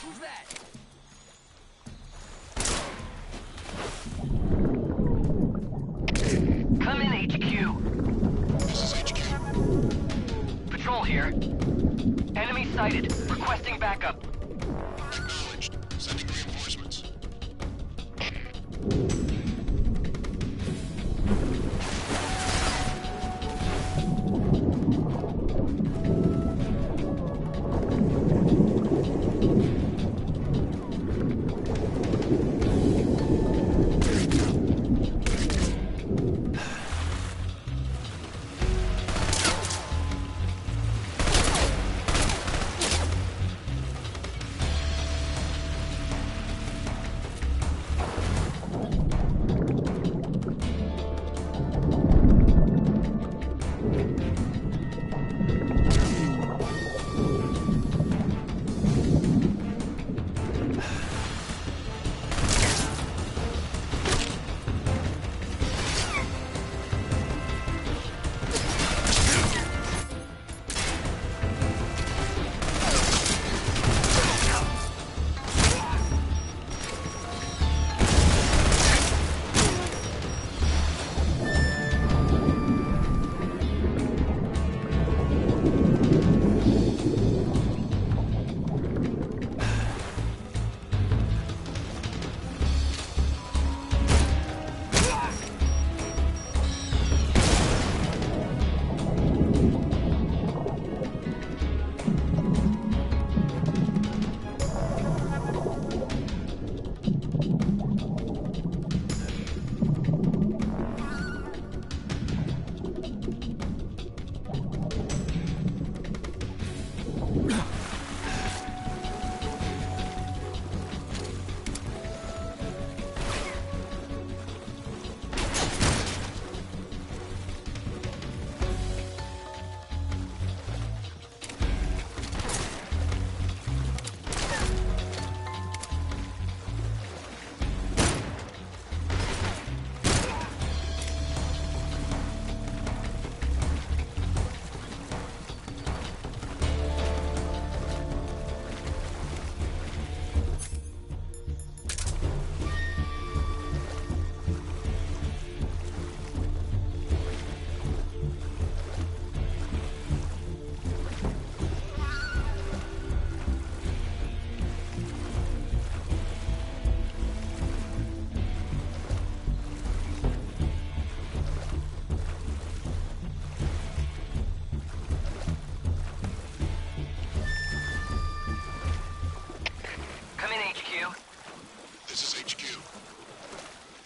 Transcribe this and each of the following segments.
Who's that? Come in, HQ. This is HQ. Patrol here. Enemy sighted. Requesting backup. Acknowledged. Sending reinforcements.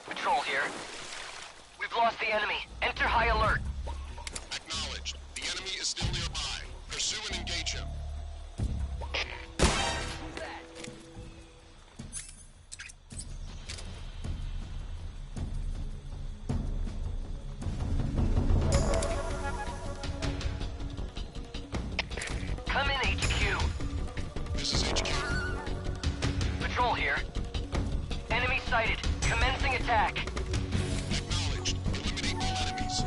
Patrol here. We've lost the enemy. Enter high alert. Acknowledged. The enemy is still nearby. Pursue and engage him. Who's that? Come in, HQ. This is HQ. Patrol here. Enemy sighted. Commencing attack. Acknowledged. Eliminate all enemies.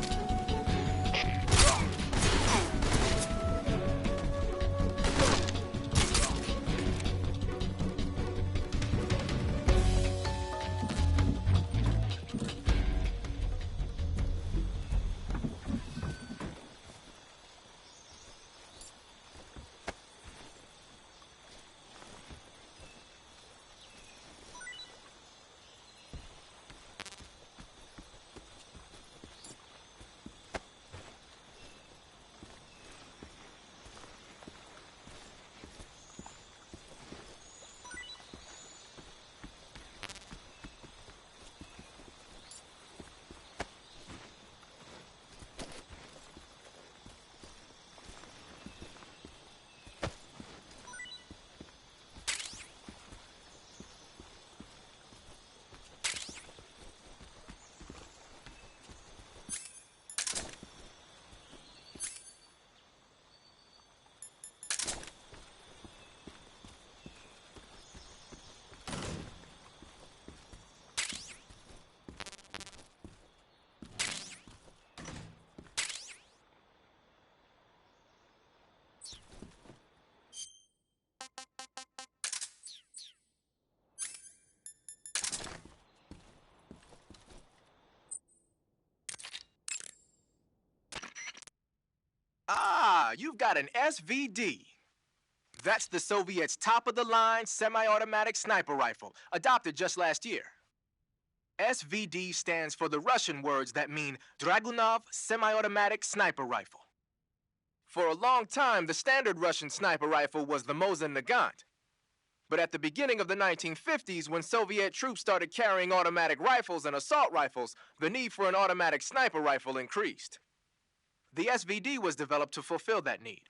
you've got an SVD. That's the Soviets' top-of-the-line semi-automatic sniper rifle, adopted just last year. SVD stands for the Russian words that mean Dragunov Semi-Automatic Sniper Rifle. For a long time, the standard Russian sniper rifle was the Mosin Nagant. But at the beginning of the 1950s, when Soviet troops started carrying automatic rifles and assault rifles, the need for an automatic sniper rifle increased. The SVD was developed to fulfill that need.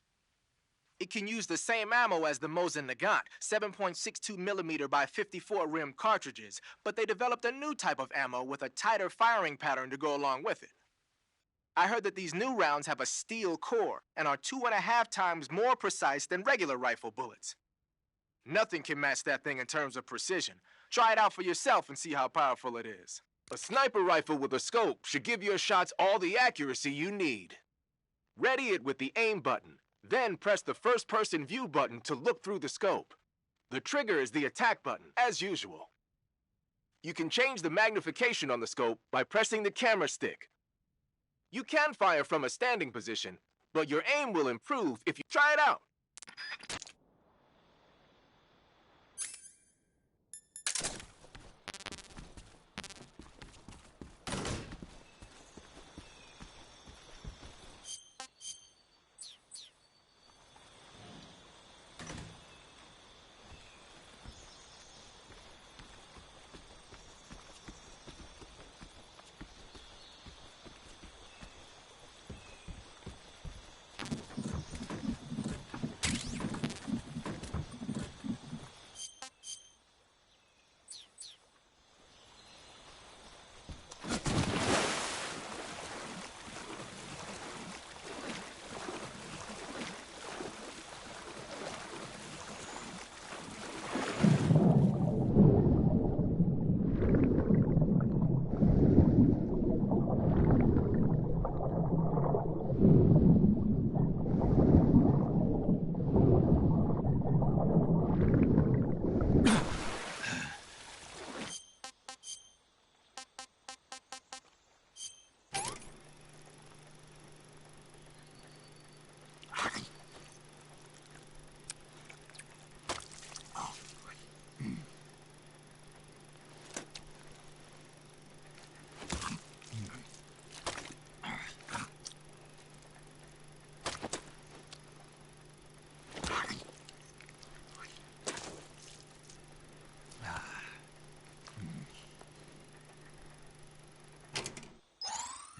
It can use the same ammo as the Mosin Nagant, 7.62mm by 54 rim cartridges, but they developed a new type of ammo with a tighter firing pattern to go along with it. I heard that these new rounds have a steel core and are 2.5 times more precise than regular rifle bullets. Nothing can match that thing in terms of precision. Try it out for yourself and see how powerful it is. A sniper rifle with a scope should give your shots all the accuracy you need. Ready it with the aim button, then press the first-person view button to look through the scope. The trigger is the attack button, as usual. You can change the magnification on the scope by pressing the camera stick. You can fire from a standing position, but your aim will improve if you try it out.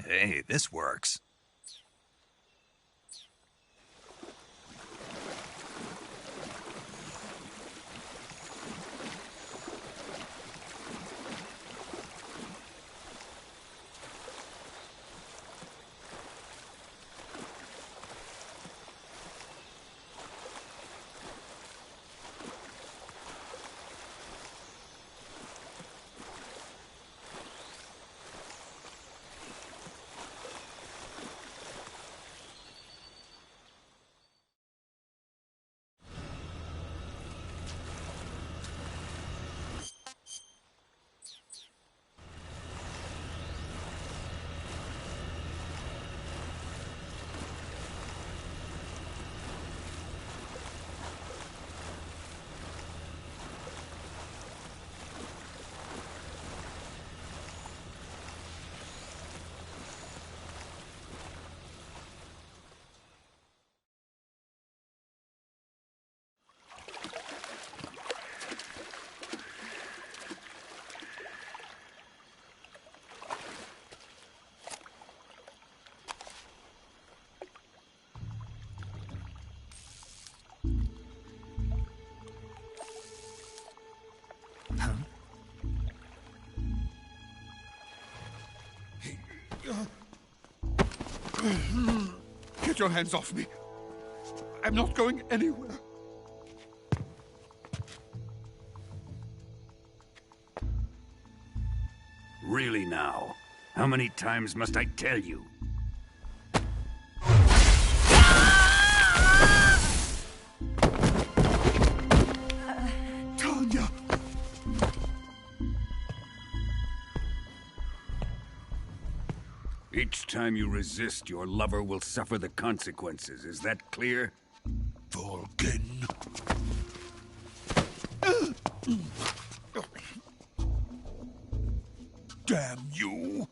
Hey, this works. Get your hands off me. I'm not going anywhere. Really now? How many times must I tell you? Tanya! Each time you resist, your lover will suffer the consequences. Is that clear? Vulcan. Damn you!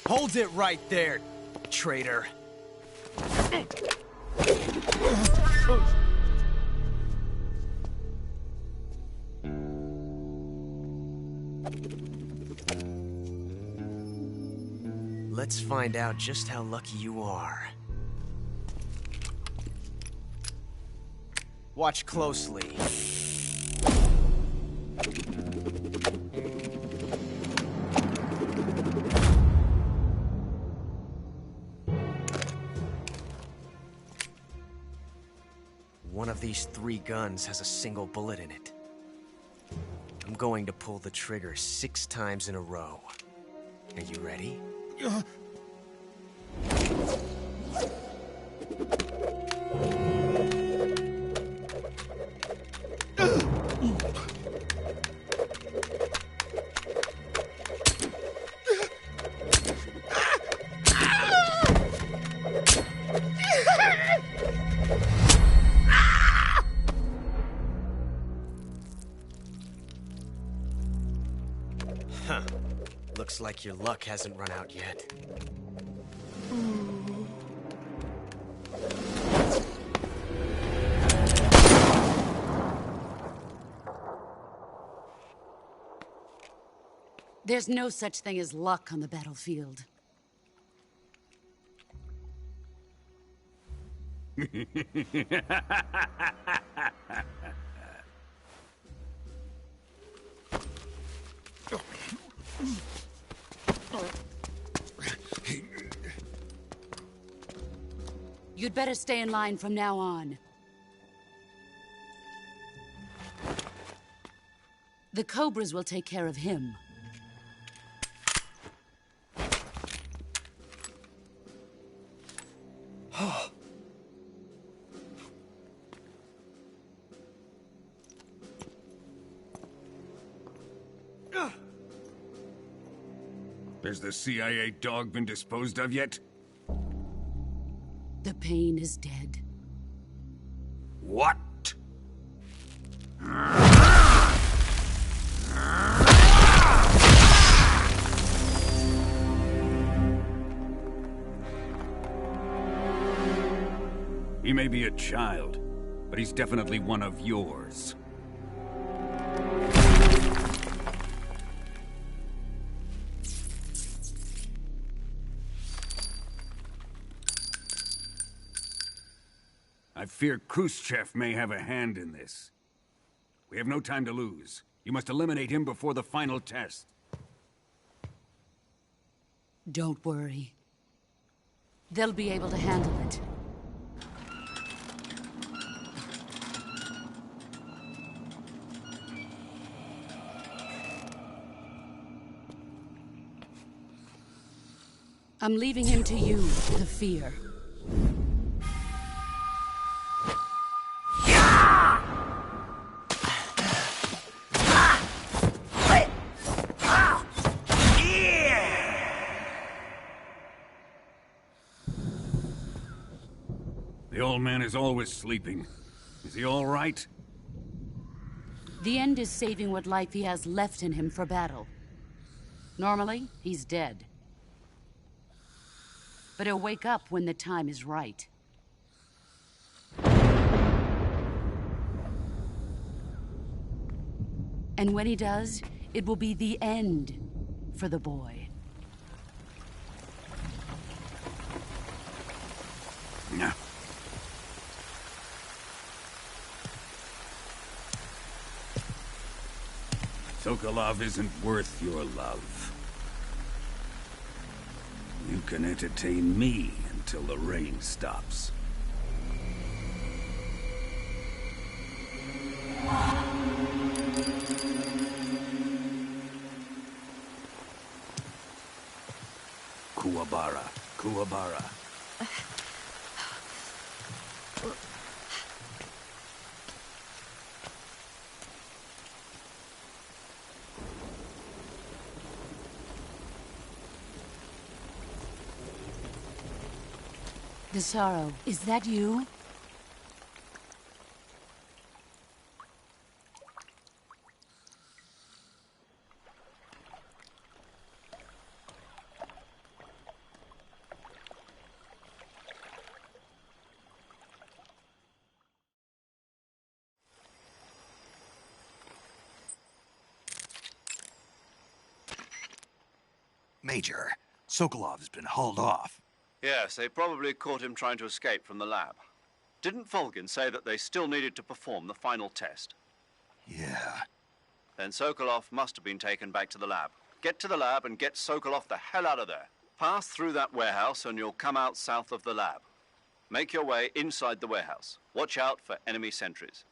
Hold it right there, traitor. Let's find out just how lucky you are. Watch closely. One of these 3 guns has a single bullet in it. I'm going to pull the trigger 6 times in a row. Are you ready? Huh. Looks like your luck hasn't run out yet. There's no such thing as luck on the battlefield. You'd better stay in line from now on. The Cobras will take care of him. Has the CIA dog been disposed of yet? The pain is dead. What? He may be a child, but he's definitely one of yours. I fear Khrushchev may have a hand in this. We have no time to lose. You must eliminate him before the final test. Don't worry. They'll be able to handle it. I'm leaving him to you, the fear. The old man is always sleeping. Is he all right? The end is saving what life he has left in him for battle. Normally, he's dead. But he'll wake up when the time is right. And when he does, it will be the end for the boy. No. Sokolov isn't worth your love. You can entertain me until the rain stops. Kuwabara, Kuwabara. Desaro, is that you? Major, Sokolov's been hauled off. Yes, they probably caught him trying to escape from the lab. Didn't Volgin say that they still needed to perform the final test? Yeah. Then Sokolov must have been taken back to the lab. Get to the lab and get Sokolov the hell out of there. Pass through that warehouse and you'll come out south of the lab. Make your way inside the warehouse. Watch out for enemy sentries.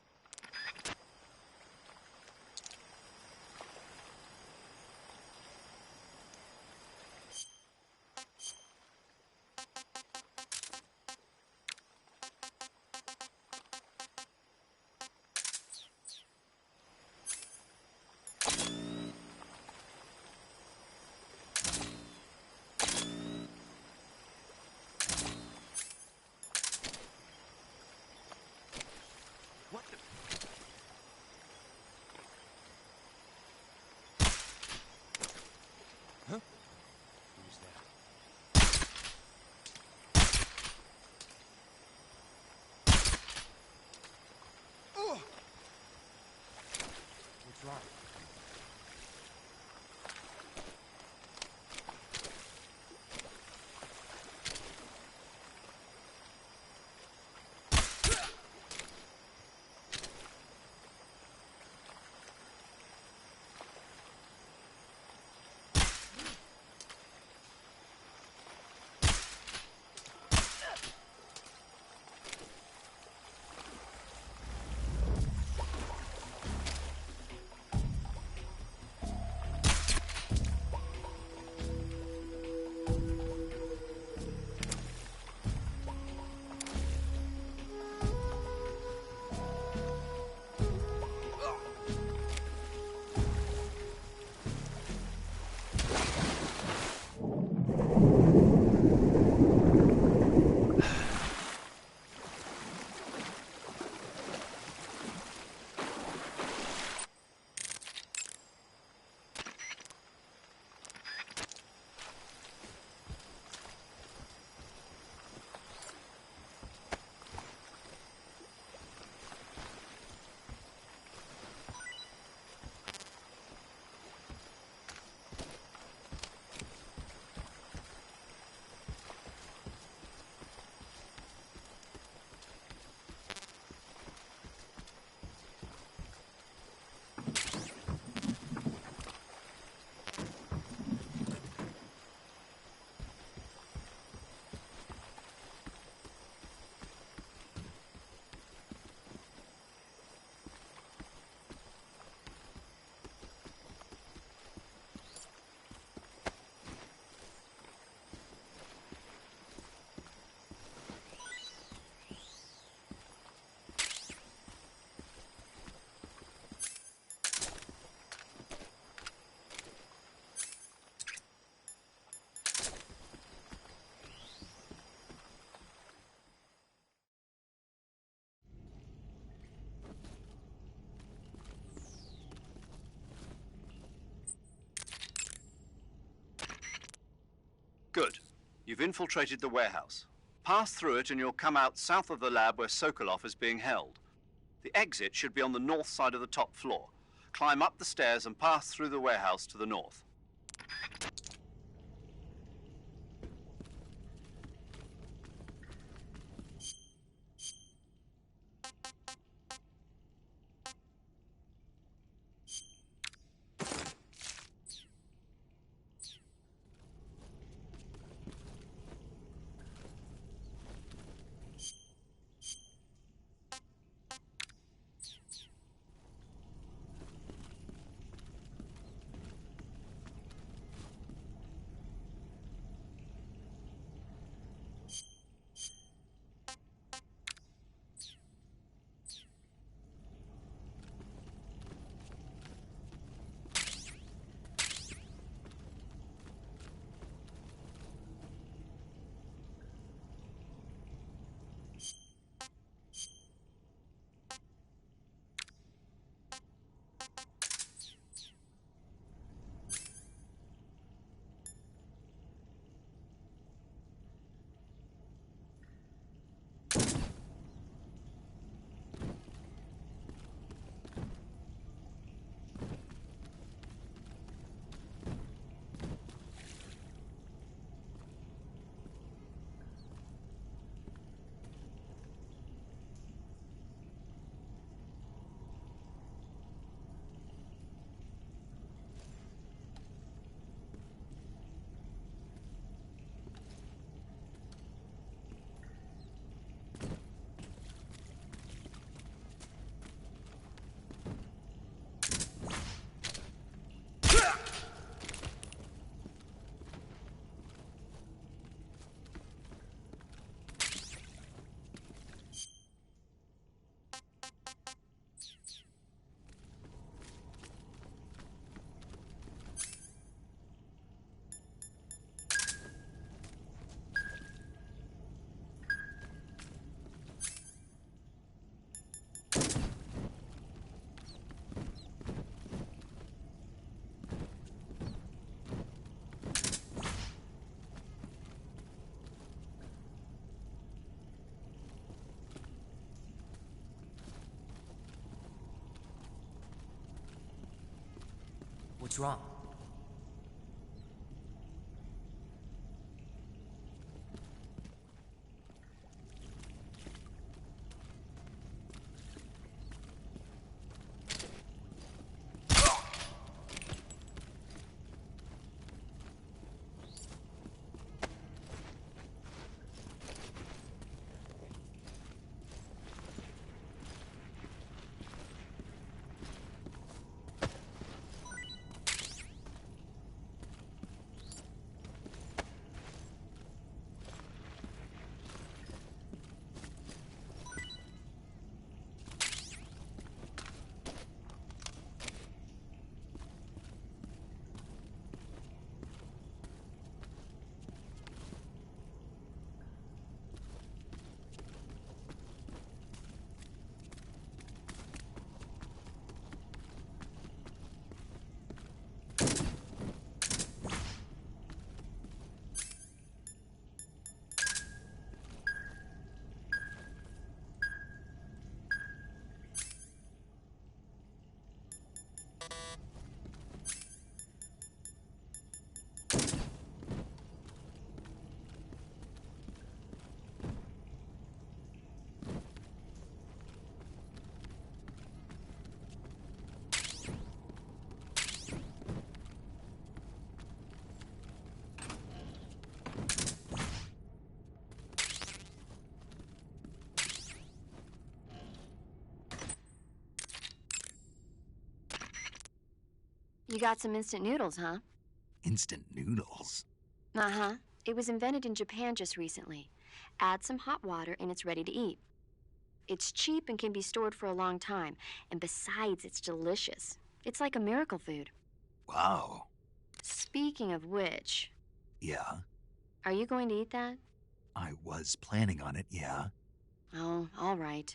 Good. You've infiltrated the warehouse. Pass through it and you'll come out south of the lab where Sokolov is being held. The exit should be on the north side of the top floor. Climb up the stairs and pass through the warehouse to the north. What's wrong? You got some instant noodles, huh? Instant noodles? Uh-huh. It was invented in Japan just recently. Add some hot water and it's ready to eat. It's cheap and can be stored for a long time. And besides, it's delicious. It's like a miracle food. Wow. Speaking of which... Yeah? Are you going to eat that? I was planning on it, yeah. Oh, all right.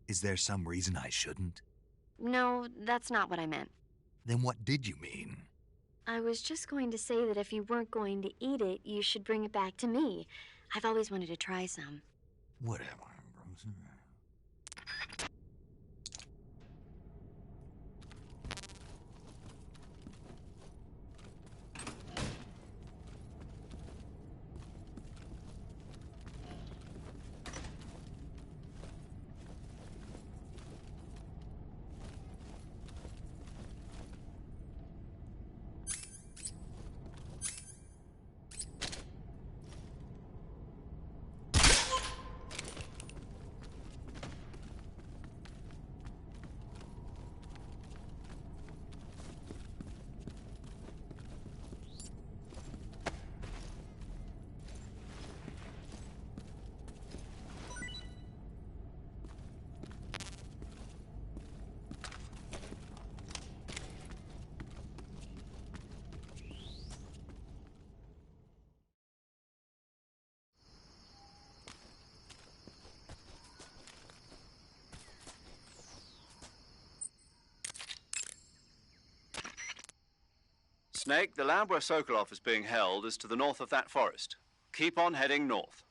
Is there some reason I shouldn't? No, that's not what I meant. Then what did you mean? I was just going to say that if you weren't going to eat it, you should bring it back to me. I've always wanted to try some. Whatever. Snake, the lab where Sokolov is being held is to the north of that forest. Keep on heading north.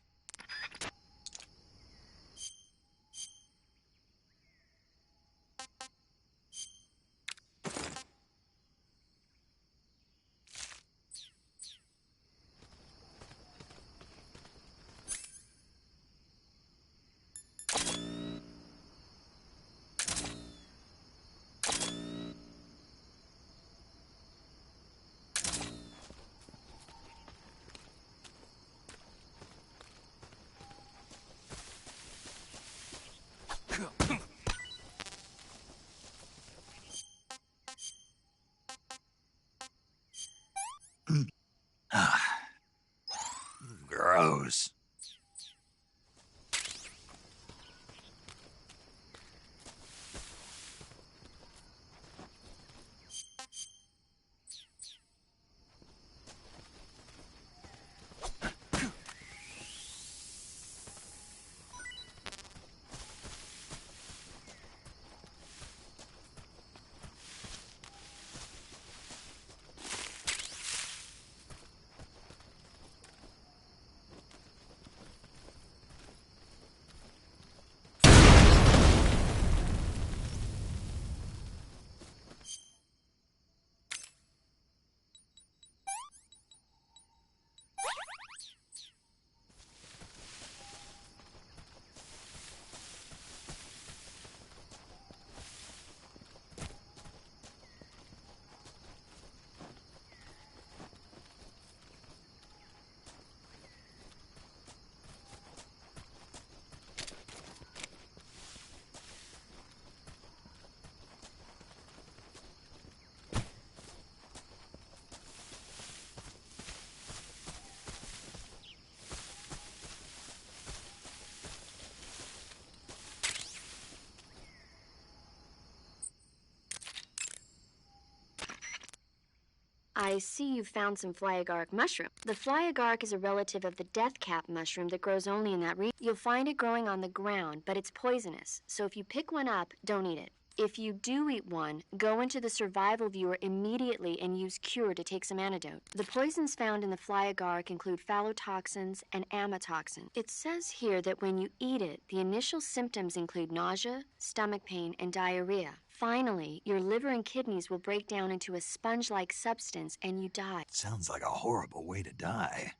I see you've found some fly agaric mushroom. The fly agaric is a relative of the death cap mushroom that grows only in that region. You'll find it growing on the ground, but it's poisonous. So if you pick one up, don't eat it. If you do eat one, go into the survival viewer immediately and use Cure to take some antidote. The poisons found in the fly agaric include phallotoxins and amatoxin. It says here that when you eat it, the initial symptoms include nausea, stomach pain, and diarrhea. Finally, your liver and kidneys will break down into a sponge-like substance and you die. Sounds like a horrible way to die.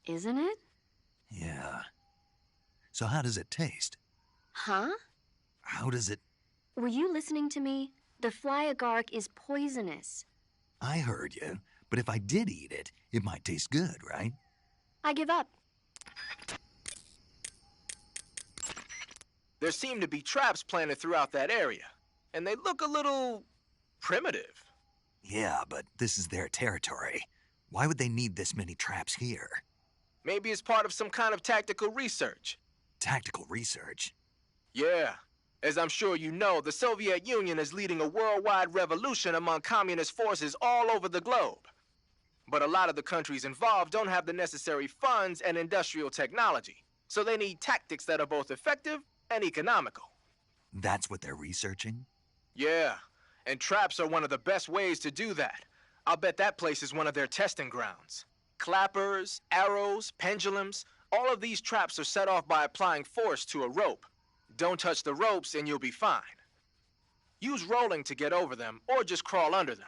Isn't it? Yeah. So how does it taste? Huh? How does it... Were you listening to me? The fly agaric is poisonous. I heard you, but if I did eat it, it might taste good, right? I give up. There seem to be traps planted throughout that area, and they look a little primitive. Yeah, but this is their territory. Why would they need this many traps here? Maybe it's part of some kind of tactical research. Tactical research? Yeah. As I'm sure you know, the Soviet Union is leading a worldwide revolution among communist forces all over the globe. But a lot of the countries involved don't have the necessary funds and industrial technology, so they need tactics that are both effective and economical. That's what they're researching? Yeah, and traps are one of the best ways to do that. I'll bet that place is one of their testing grounds. Clappers, arrows, pendulums, all of these traps are set off by applying force to a rope. Don't touch the ropes and you'll be fine. Use rolling to get over them, or just crawl under them.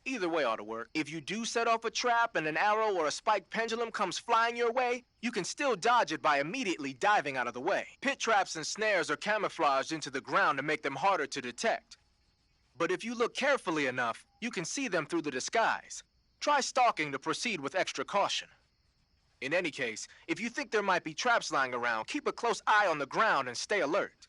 Either way ought to work. If you do set off a trap and an arrow or a spiked pendulum comes flying your way, you can still dodge it by immediately diving out of the way. Pit traps and snares are camouflaged into the ground to make them harder to detect. But if you look carefully enough, you can see them through the disguise. Try stalking to proceed with extra caution. In any case, if you think there might be traps lying around, keep a close eye on the ground and stay alert.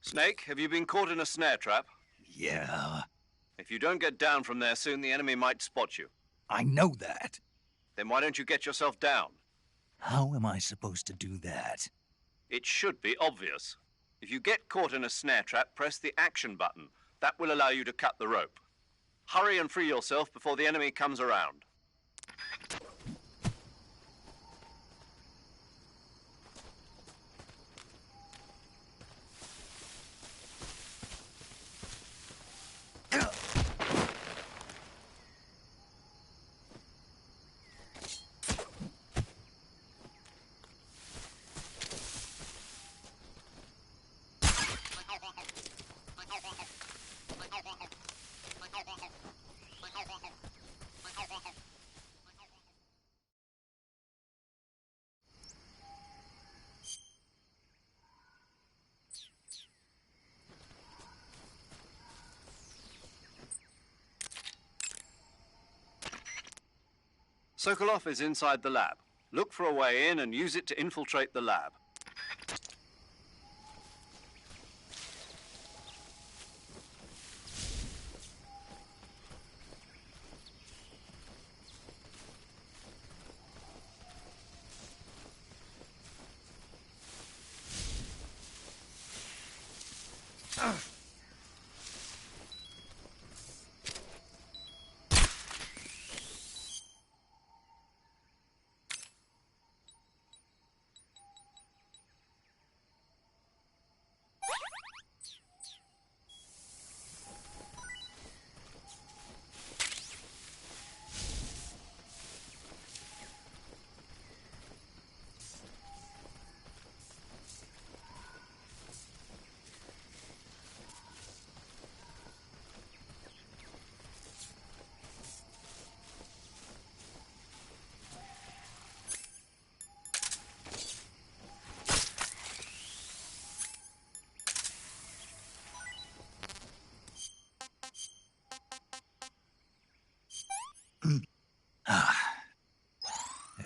Snake, have you been caught in a snare trap? Yeah. If you don't get down from there soon, the enemy might spot you. I know that. Then why don't you get yourself down? How am I supposed to do that? It should be obvious. If you get caught in a snare trap, press the action button. That will allow you to cut the rope. Hurry and free yourself before the enemy comes around. Sokolov is inside the lab. Look for a way in and use it to infiltrate the lab.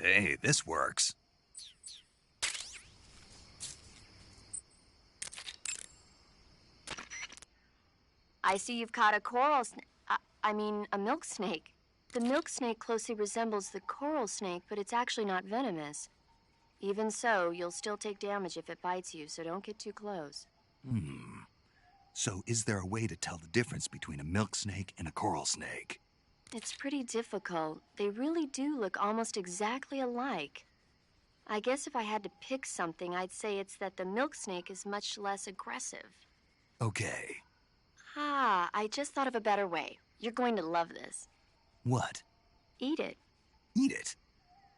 Hey, this works. I see you've caught a a milk snake. The milk snake closely resembles the coral snake, but it's actually not venomous. Even so, you'll still take damage if it bites you, so don't get too close. So is there a way to tell the difference between a milk snake and a coral snake? It's pretty difficult. They really do look almost exactly alike. I guess if I had to pick something, I'd say it's that the milk snake is much less aggressive. Okay. I just thought of a better way. You're going to love this. What? Eat it. Eat it?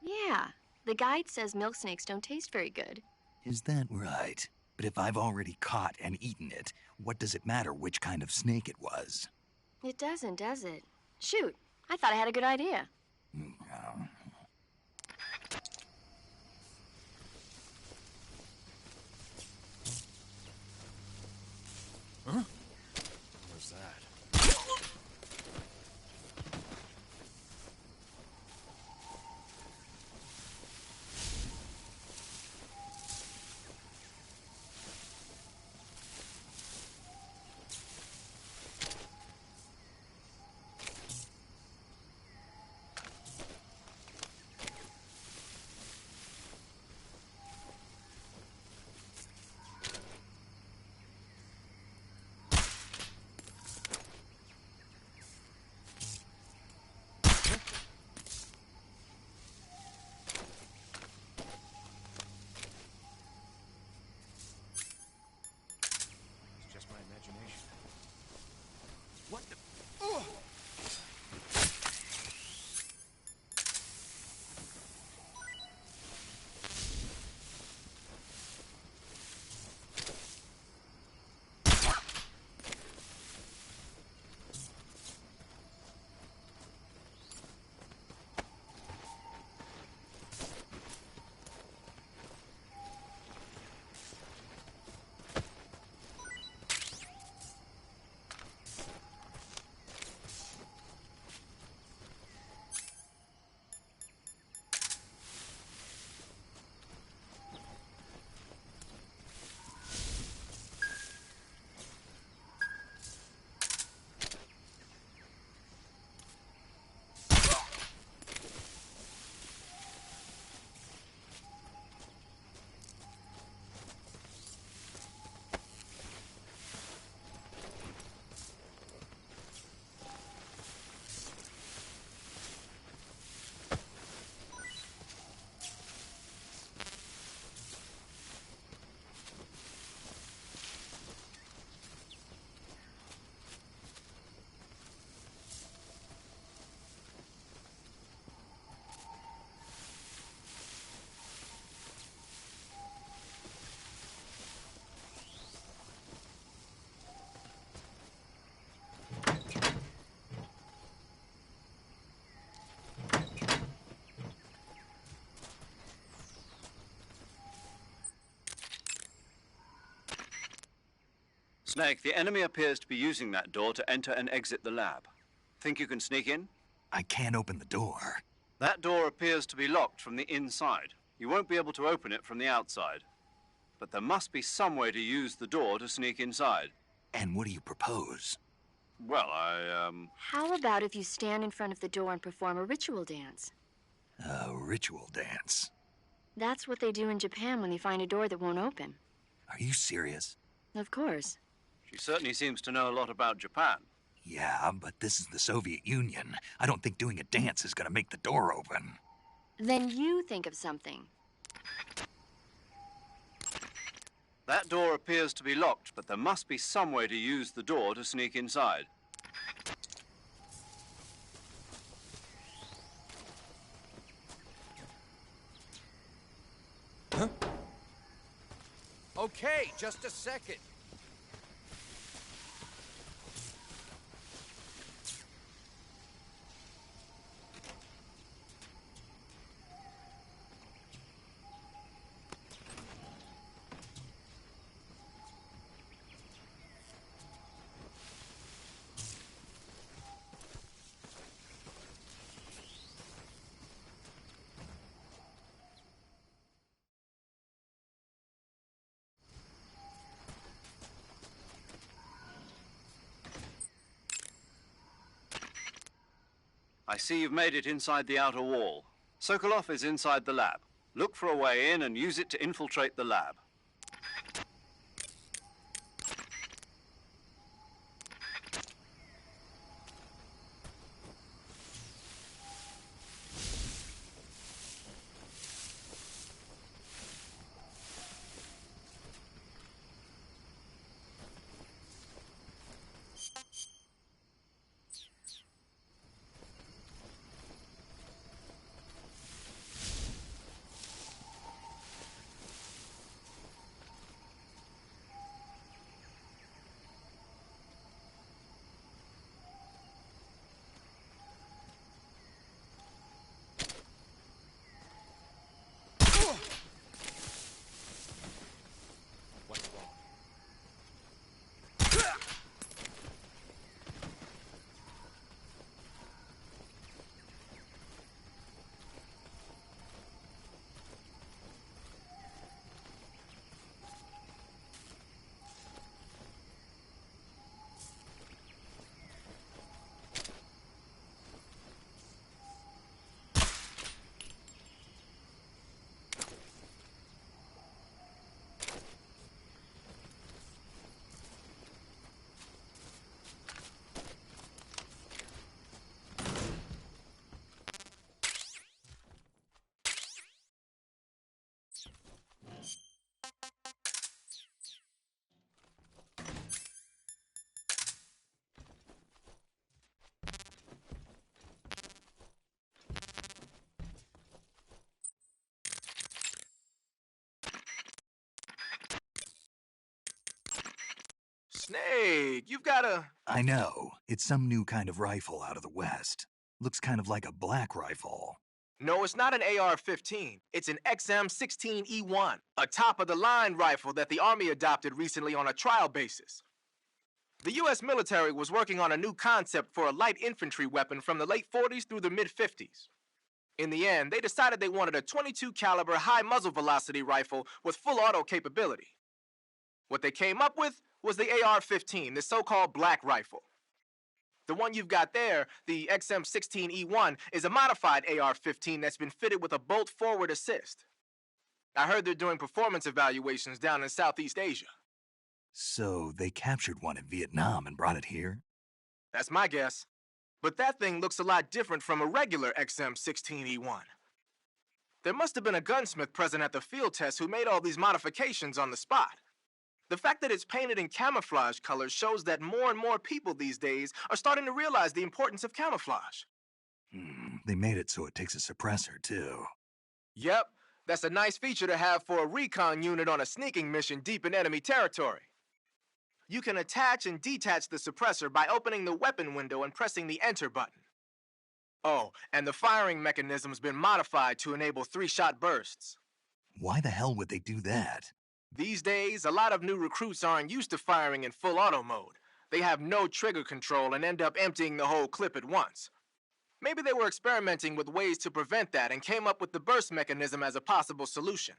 Yeah. The guide says milk snakes don't taste very good. Is that right? But if I've already caught and eaten it, what does it matter which kind of snake it was? It doesn't, does it? Shoot, I thought I had a good idea. Huh? What's that? Just my imagination. What the? Oh! Snake, the enemy appears to be using that door to enter and exit the lab. Think you can sneak in? I can't open the door. That door appears to be locked from the inside. You won't be able to open it from the outside. But there must be some way to use the door to sneak inside. And what do you propose? Well, How about if you stand in front of the door and perform a ritual dance? A ritual dance? That's what they do in Japan when they find a door that won't open. Are you serious? Of course. She certainly seems to know a lot about Japan. Yeah, but this is the Soviet Union. I don't think doing a dance is gonna make the door open. Then you think of something. That door appears to be locked, but there must be some way to use the door to sneak inside. Huh? Okay, just a second. I see you've made it inside the outer wall. Sokolov is inside the lab. Look for a way in and use it to infiltrate the lab. Snake, you've got a... I know. It's some new kind of rifle out of the West. Looks kind of like a black rifle. No, it's not an AR-15. It's an XM-16E1, a top-of-the-line rifle that the Army adopted recently on a trial basis. The U.S. military was working on a new concept for a light infantry weapon from the late 40s through the mid-50s. In the end, they decided they wanted a .22 caliber high muzzle velocity rifle with full auto capability. What they came up with was the AR-15, the so-called black rifle. The one you've got there, the XM-16E1, is a modified AR-15 that's been fitted with a bolt forward assist. I heard they're doing performance evaluations down in Southeast Asia. So they captured one in Vietnam and brought it here? That's my guess. But that thing looks a lot different from a regular XM-16E1. There must have been a gunsmith present at the field test who made all these modifications on the spot. The fact that it's painted in camouflage colors shows that more and more people these days are starting to realize the importance of camouflage. They made it so it takes a suppressor, too. Yep, that's a nice feature to have for a recon unit on a sneaking mission deep in enemy territory. You can attach and detach the suppressor by opening the weapon window and pressing the enter button. Oh, and the firing mechanism's been modified to enable 3-shot bursts. Why the hell would they do that? These days, a lot of new recruits aren't used to firing in full auto mode. They have no trigger control and end up emptying the whole clip at once. Maybe they were experimenting with ways to prevent that and came up with the burst mechanism as a possible solution.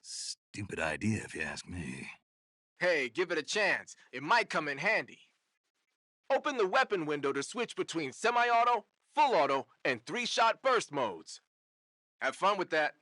Stupid idea, if you ask me. Hey, give it a chance. It might come in handy. Open the weapon window to switch between semi-auto, full auto, and 3-shot burst modes. Have fun with that.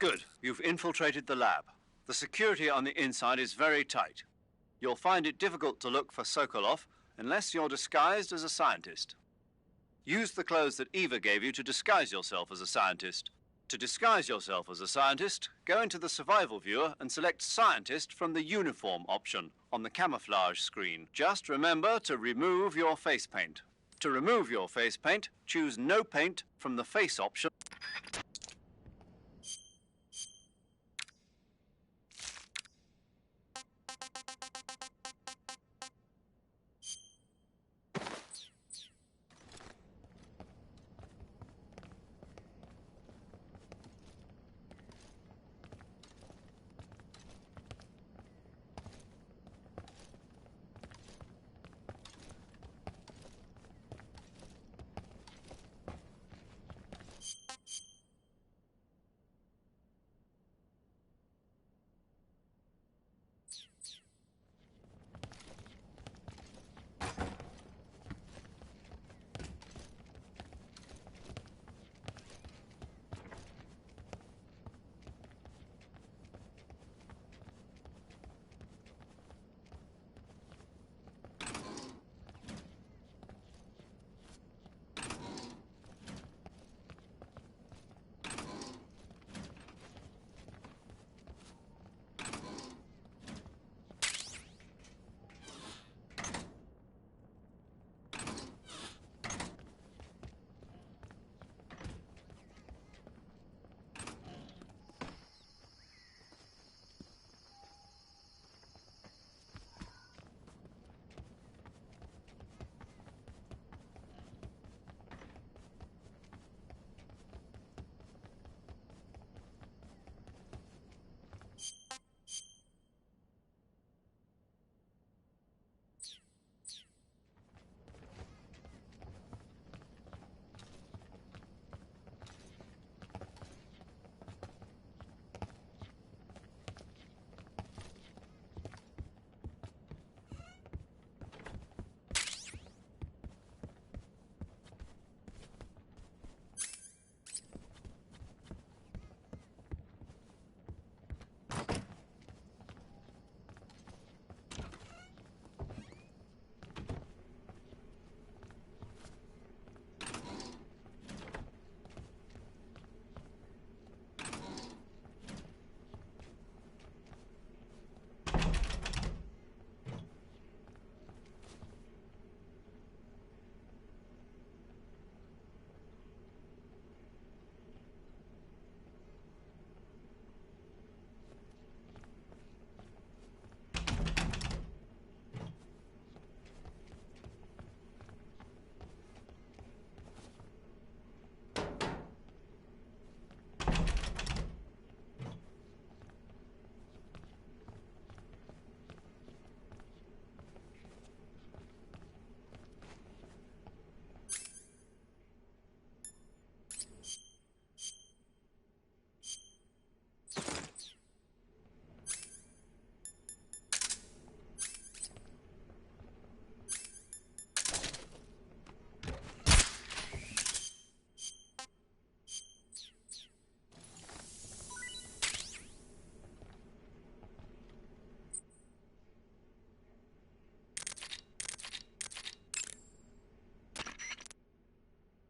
Good. You've infiltrated the lab. The security on the inside is very tight. You'll find it difficult to look for Sokolov unless you're disguised as a scientist. Use the clothes that Eva gave you to disguise yourself as a scientist. To disguise yourself as a scientist, go into the survival viewer and select Scientist from the uniform option on the camouflage screen. Just remember to remove your face paint. To remove your face paint, choose No Paint from the face option.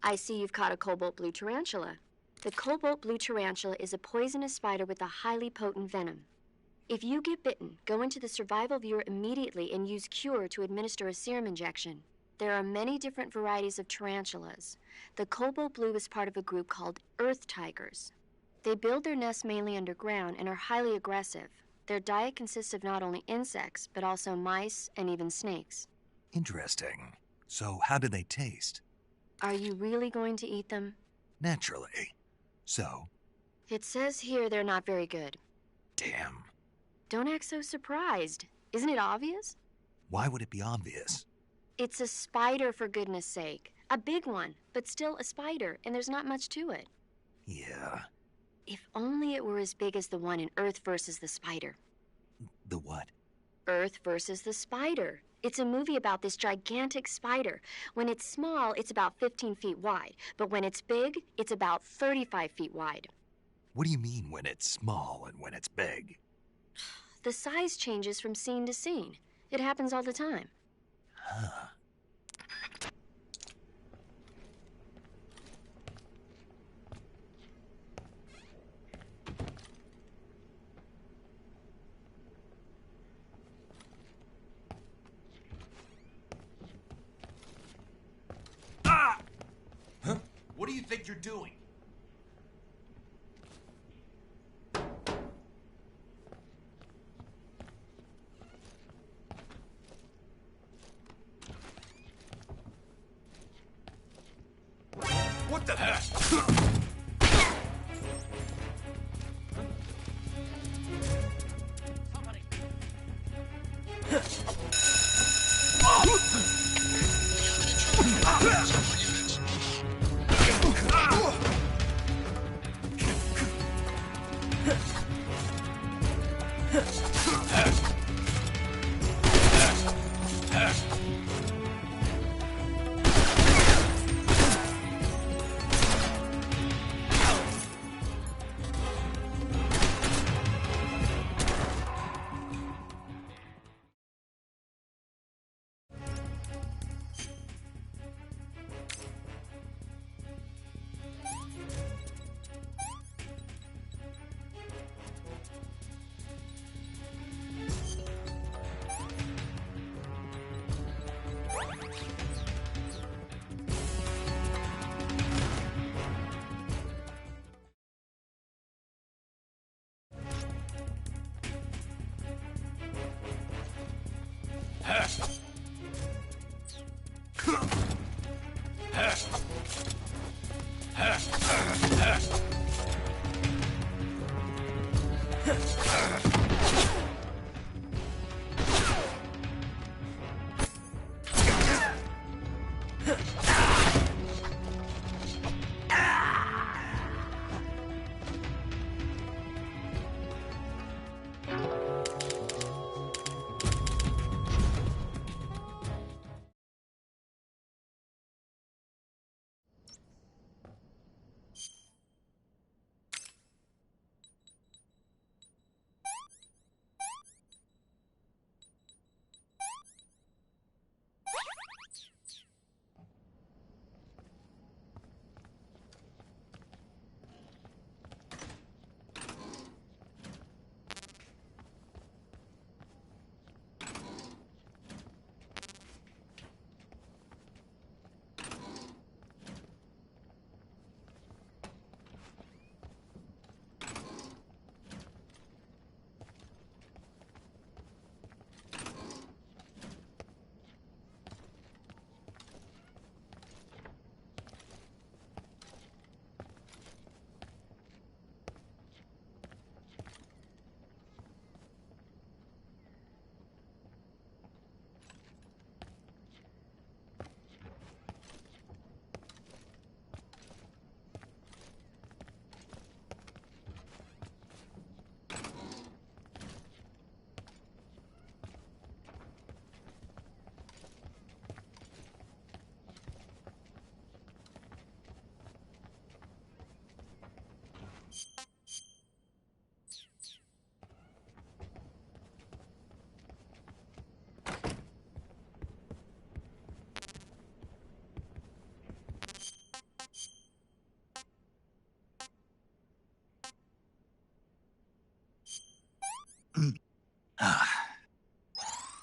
I see you've caught a cobalt blue tarantula. The cobalt blue tarantula is a poisonous spider with a highly potent venom. If you get bitten, go into the survival viewer immediately and use Cure to administer a serum injection. There are many different varieties of tarantulas. The cobalt blue is part of a group called earth tigers. They build their nests mainly underground and are highly aggressive. Their diet consists of not only insects, but also mice and even snakes. Interesting. So how do they taste? Are you really going to eat them? Naturally. So? It says here they're not very good. Damn. Don't act so surprised. Isn't it obvious? Why would it be obvious? It's a spider, for goodness sake. A big one, but still a spider, and there's not much to it. Yeah. If only it were as big as the one in Earth versus the Spider. The what? Earth versus the Spider. It's a movie about this gigantic spider. When it's small, it's about 15 feet wide. But when it's big, it's about 35 feet wide. What do you mean when it's small and when it's big? The size changes from scene to scene. It happens all the time. Huh. What do you think you're doing? What the heck?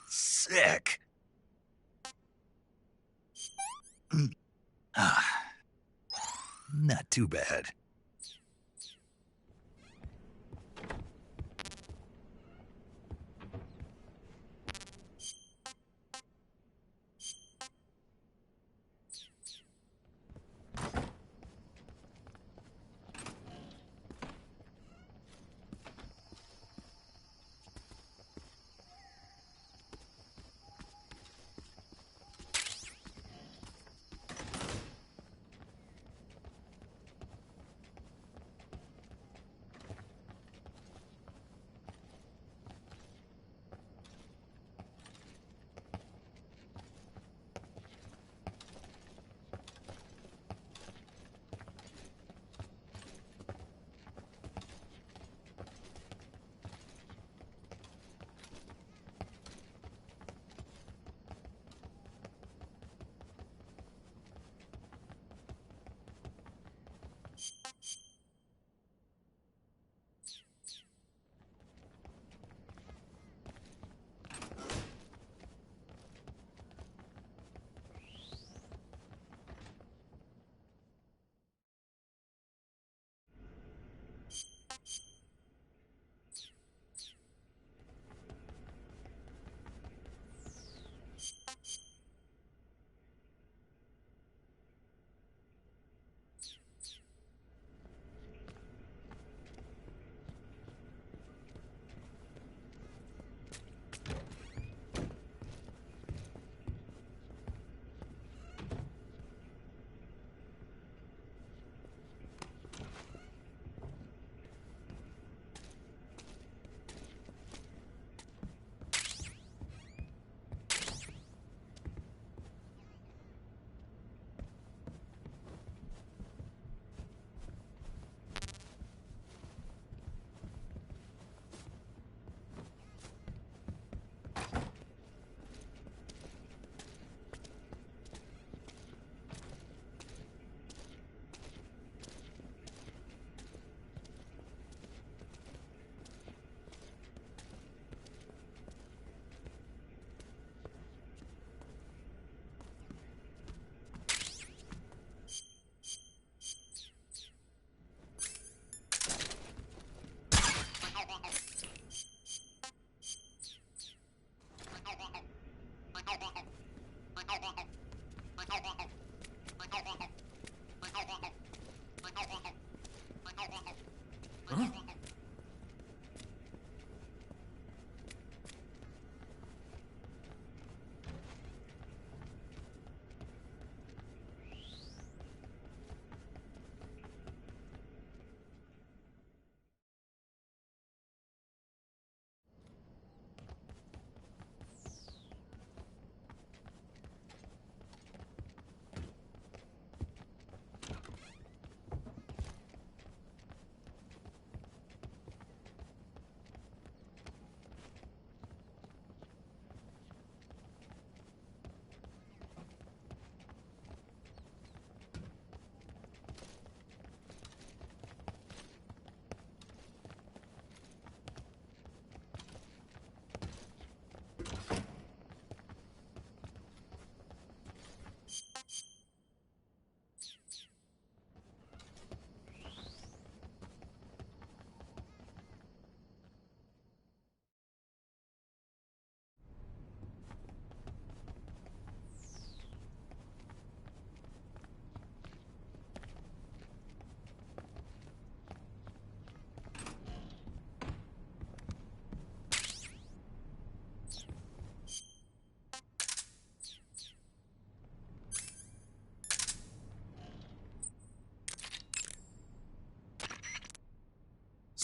Sick. Not too bad.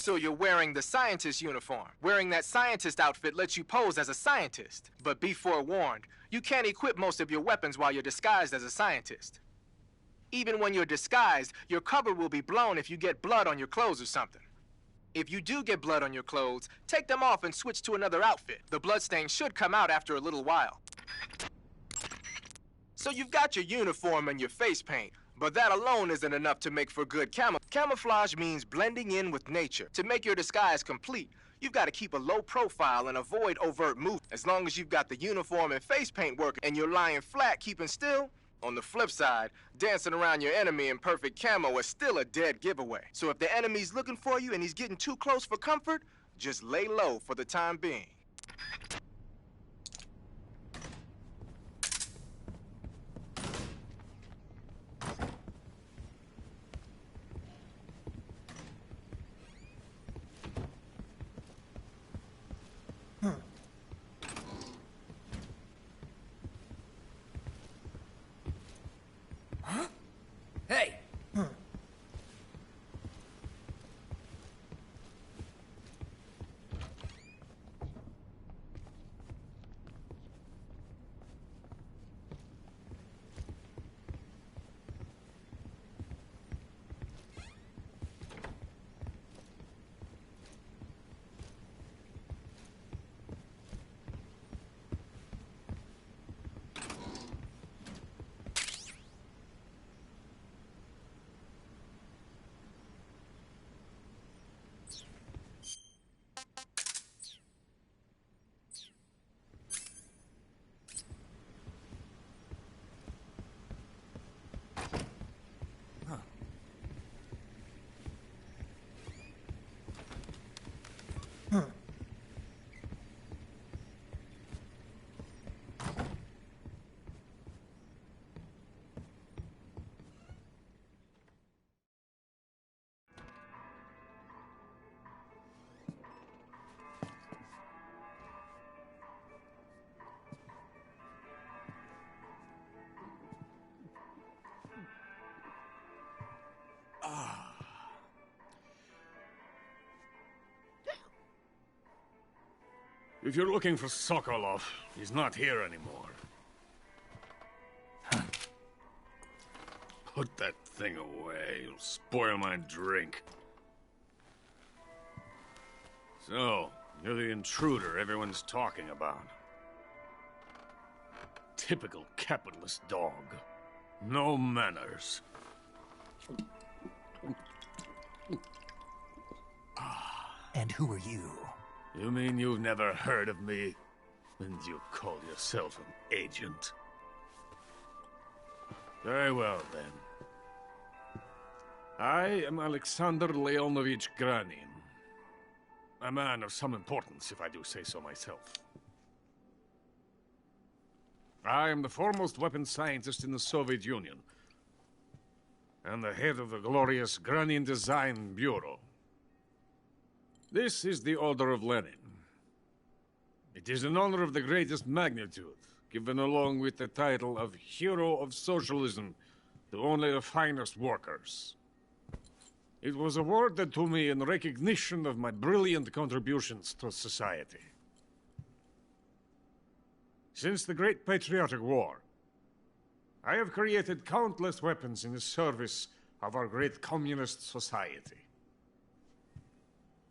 So you're wearing the scientist uniform. Wearing that scientist outfit lets you pose as a scientist. But be forewarned, you can't equip most of your weapons while you're disguised as a scientist. Even when you're disguised, your cover will be blown if you get blood on your clothes or something. If you do get blood on your clothes, take them off and switch to another outfit. The bloodstain should come out after a little while. So you've got your uniform and your face paint, but that alone isn't enough to make for good camouflage means blending in with nature. To make your disguise complete, you've got to keep a low profile and avoid overt movement. As long as you've got the uniform and face paint working and you're lying flat, keeping still, on the flip side, dancing around your enemy in perfect camo is still a dead giveaway. So if the enemy's looking for you and he's getting too close for comfort, just lay low for the time being. Hey! If you're looking for Sokolov, he's not here anymore. Put that thing away. It'll spoil my drink. So, you're the intruder everyone's talking about. Typical capitalist dog. No manners. And who are you? You mean you've never heard of me? And you call yourself an agent? Very well, then. I am Alexander Leonovich Granin. A man of some importance, if I do say so myself. I am the foremost weapons scientist in the Soviet Union, and the head of the glorious Granin Design Bureau. This is the Order of Lenin. It is an honor of the greatest magnitude, given along with the title of Hero of Socialism to only the finest workers. It was awarded to me in recognition of my brilliant contributions to society. Since the Great Patriotic War, I have created countless weapons in the service of our great communist society.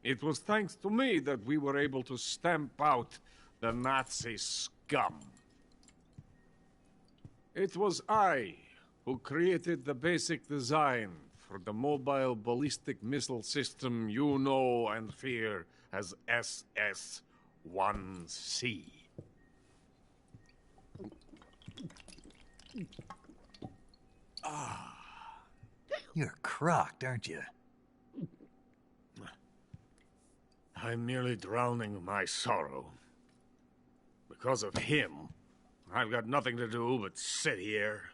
It was thanks to me that we were able to stamp out the Nazi scum. It was I who created the basic design for the mobile ballistic missile system you know and fear as SS-1C. You're crocked, aren't you? I'm merely drowning my sorrow. Because of him, I've got nothing to do but sit here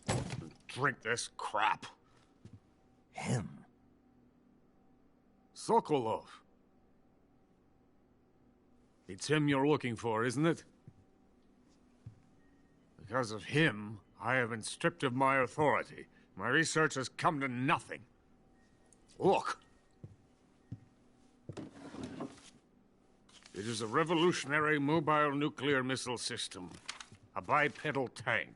and drink this crap. Him? Sokolov. It's him you're looking for, isn't it? Because of him, I have been stripped of my authority. My research has come to nothing. Look. It is a revolutionary mobile nuclear missile system. A bipedal tank.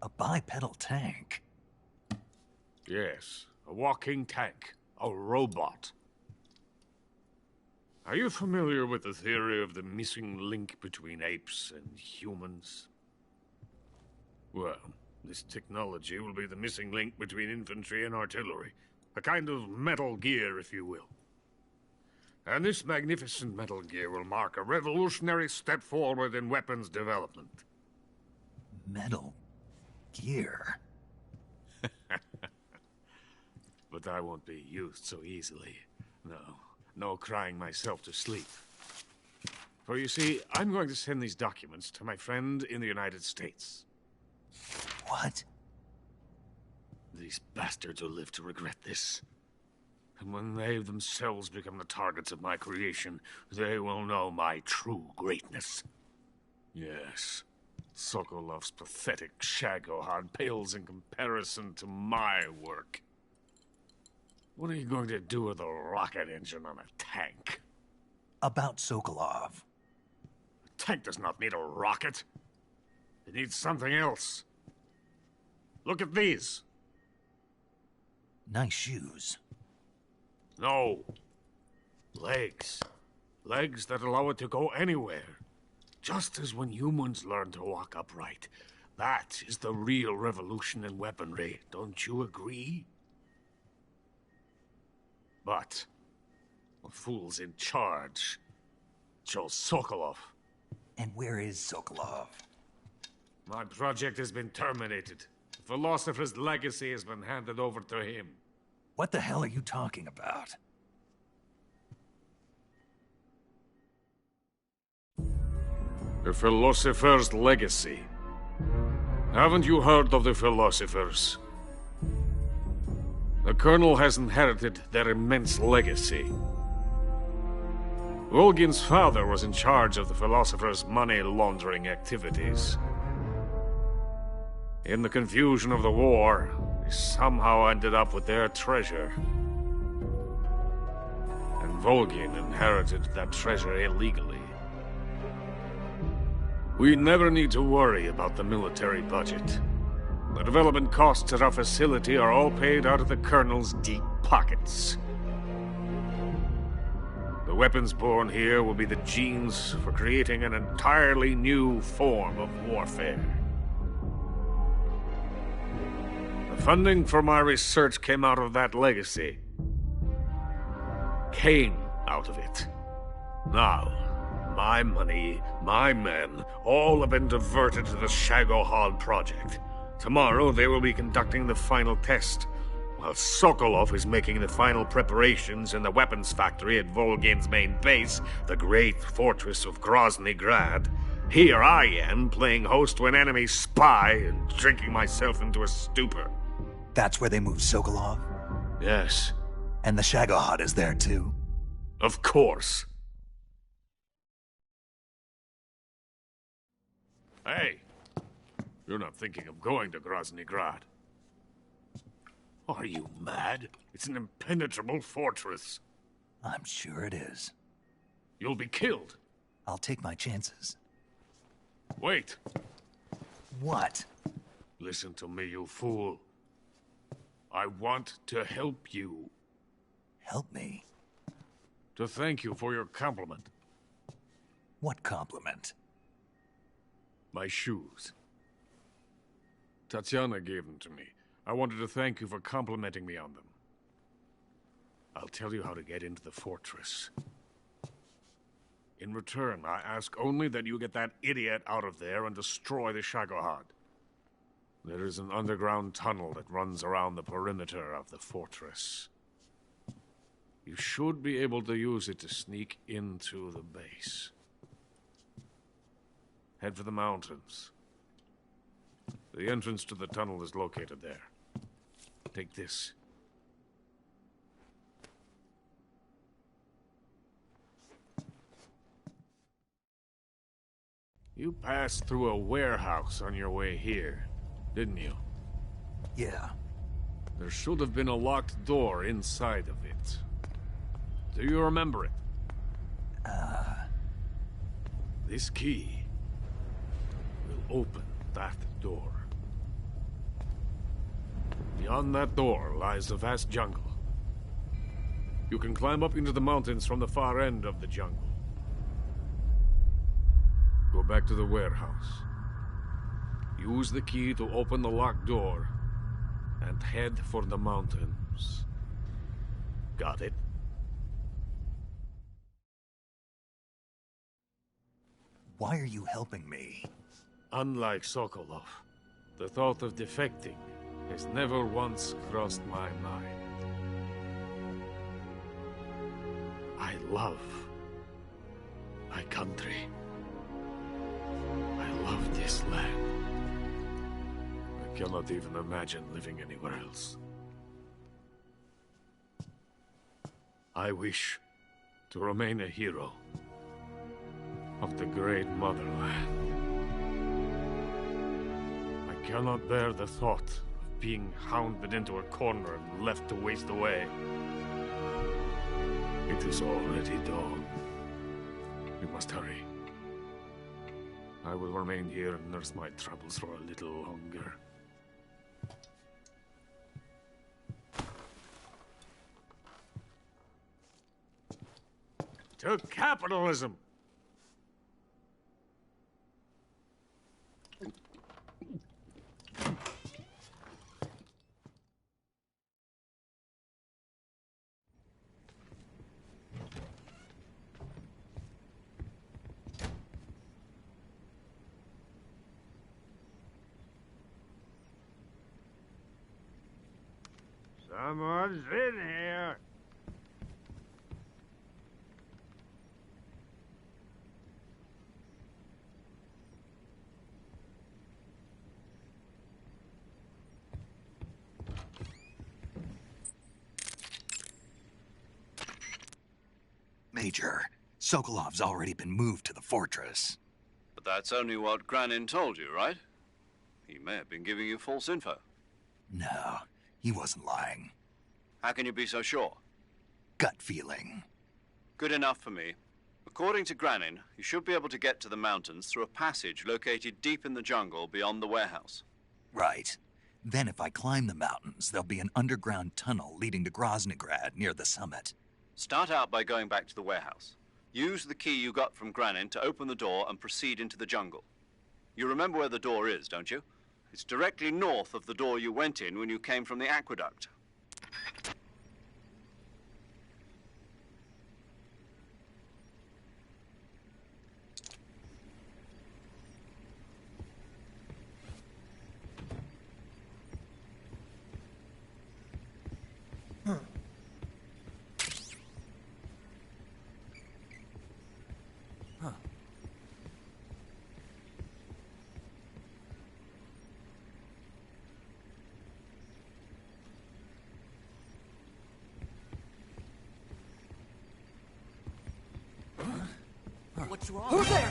A bipedal tank? Yes, a walking tank. A robot. Are you familiar with the theory of the missing link between apes and humans? Well, this technology will be the missing link between infantry and artillery. A kind of Metal Gear, if you will. And this magnificent Metal Gear will mark a revolutionary step forward in weapons development. Metal Gear? But I won't be used so easily. No crying myself to sleep. For you see, I'm going to send these documents to my friend in the United States. What? These bastards will live to regret this. And when they themselves become the targets of my creation, they will know my true greatness. Yes, Sokolov's pathetic Shagohod pales in comparison to my work. What are you going to do with a rocket engine on a tank? About Sokolov. A tank does not need a rocket. It needs something else. Look at these. Nice shoes. No. Legs. Legs that allow it to go anywhere. Just as when humans learn to walk upright. That is the real revolution in weaponry. Don't you agree? But the fool's in charge. Joe Sokolov. And where is Sokolov? My project has been terminated. The philosopher's legacy has been handed over to him. What the hell are you talking about? The philosopher's legacy. Haven't you heard of the philosophers? The Colonel has inherited their immense legacy. Volgin's father was in charge of the philosophers' money laundering activities. In the confusion of the war, they somehow ended up with their treasure. And Volgin inherited that treasure illegally. We never need to worry about the military budget. The development costs at our facility are all paid out of the Colonel's deep pockets. The weapons born here will be the genes for creating an entirely new form of warfare. The funding for my research came out of that legacy. Came out of it. Now, my money, my men, all have been diverted to the Shagohod project. Tomorrow they will be conducting the final test, while Sokolov is making the final preparations in the weapons factory at Volgin's main base, the great fortress of Grozny Grad. Here I am, playing host to an enemy spy and drinking myself into a stupor. That's where they moved Sokolov? Yes. And the Shagohod is there too? Of course. Hey! You're not thinking of going to Grozny Grad. Are you mad? It's an impenetrable fortress. I'm sure it is. You'll be killed. I'll take my chances. Wait. What? Listen to me, you fool. I want to help you. Help me? To thank you for your compliment. What compliment? My shoes. Tatiana gave them to me. I wanted to thank you for complimenting me on them. I'll tell you how to get into the fortress. In return, I ask only that you get that idiot out of there and destroy the Shagohod. There is an underground tunnel that runs around the perimeter of the fortress. You should be able to use it to sneak into the base. Head for the mountains. The entrance to the tunnel is located there. Take this. You passed through a warehouse on your way here, didn't you? Yeah. There should have been a locked door inside of it. Do you remember it? This key will open that door. Beyond that door lies a vast jungle. You can climb up into the mountains from the far end of the jungle. Go back to the warehouse. Use the key to open the locked door and head for the mountains. Got it? Why are you helping me? Unlike Sokolov, the thought of defecting has never once crossed my mind. I love my country. I love this land. I cannot even imagine living anywhere else. I wish to remain a hero of the great motherland. I cannot bear the thought of being hounded into a corner and left to waste away. It is already dawn. We must hurry. I will remain here and nurse my troubles for a little longer. To capitalism! Someone's in here. Major, Sokolov's already been moved to the fortress. But that's only what Granin told you, right? He may have been giving you false info. No, he wasn't lying. How can you be so sure? Gut feeling. Good enough for me. According to Granin, you should be able to get to the mountains through a passage located deep in the jungle beyond the warehouse. Right. Then if I climb the mountains, there'll be an underground tunnel leading to Groznygrad near the summit. Start out by going back to the warehouse. Use the key you got from Granin to open the door and proceed into the jungle. You remember where the door is, don't you? It's directly north of the door you went in when you came from the aqueduct. What's wrong? Who's there?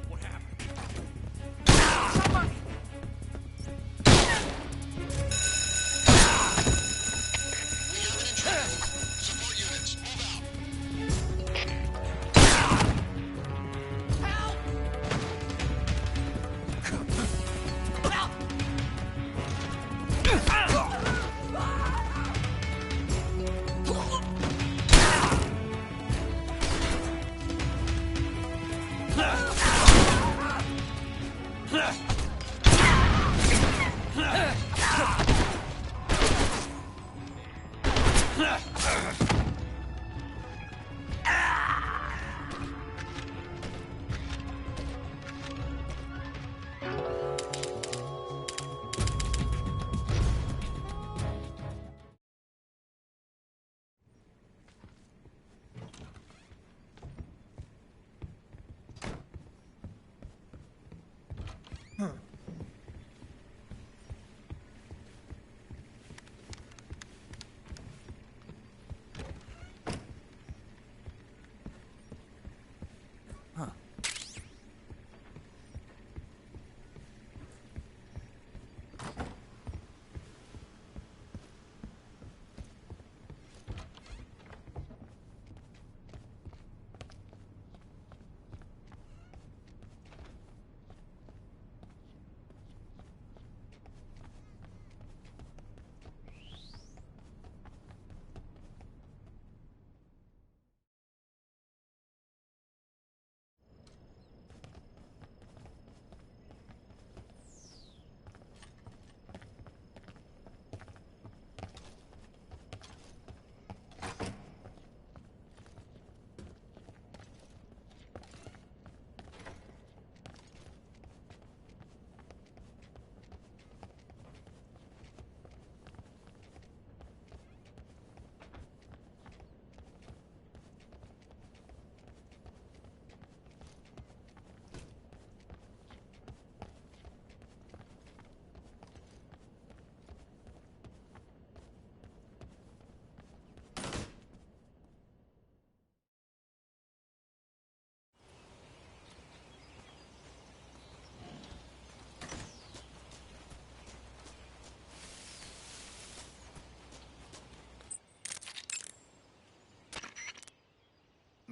What happened? Somebody! We have an intruder. Support units, move out. Help!